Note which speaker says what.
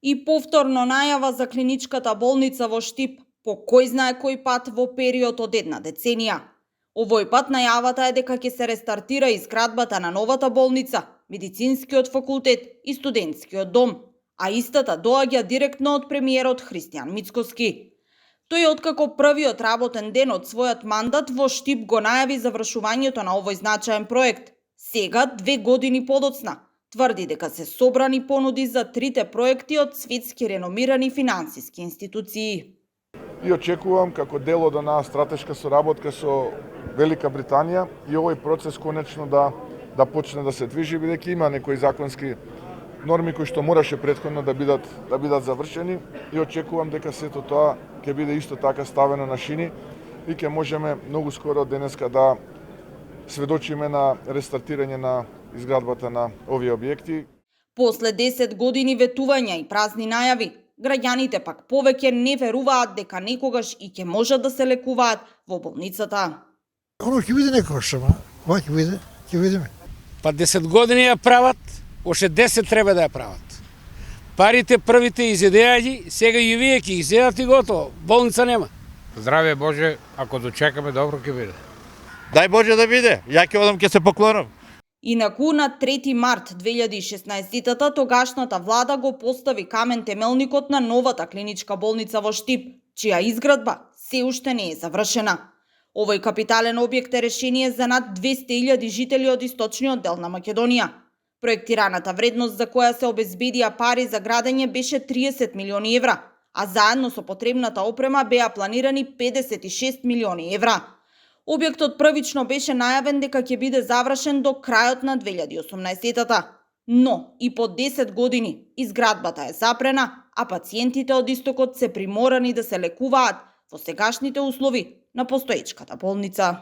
Speaker 1: И повторно најава за клиничката болница во Штип, по кој знае кој пат во период од една деценија. Овој пат најавата е дека ќе се рестартира изградбата на новата болница, медицинскиот факултет и студентскиот дом, а истата доаѓа директно од премиерот Христијан Мицкоски. Тој откако првиот работен ден од својот мандат во Штип го најави завршувањето на овој значаен проект. Сега, 2 години подоцна, тврди дека се собрани понуди за 3 проекти од светски реномирани финансиски институции.
Speaker 2: И очекувам како дел од онаа стратешка соработка со Велика Британија и овој процес конечно да почне да се движи, бидејќи има некои законски норми кои што мораше претходно да бидат завршени, и очекувам дека сето тоа ќе биде исто така ставено на шини и ќе можеме многу скоро денеска да сведочиме на рестартирање на изградбата на овие објекти.
Speaker 1: После 10 години ветувања и празни најави, граѓаните пак повеќе не веруваат дека некогаш и ќе можат да се лекуваат во болницата.
Speaker 3: Оно ќе биде некогаш, ова ќе видиме.
Speaker 4: Па 10 години ја прават, още 10 треба да ја прават. Парите првите изедеа ги, сега и вие ќе изедат и готово. Болница нема.
Speaker 5: Здраве Боже, ако дочекаме добро ќе биде.
Speaker 6: Дај Боже да биде, ја ќе одам ќе се поклонам.
Speaker 1: Инаку на 3 март 2016 тогашната влада го постави камен темелникот на новата клиничка болница во Штип, чија изградба се уште не е завршена. Овој капитален објект е решение за над 200.000 жители од источниот дел на Македонија. Проектираната вредност за која се обезбедија пари за градење беше 30 милиони евра, а заедно со потребната опрема беа планирани 56 милиони евра. Објектот првично беше најавен дека ќе биде завршен до крајот на 2018-та. Но и по 10 години изградбата е запрена, а пациентите од истокот се приморани да се лекуваат во сегашните услови на постоечката болница.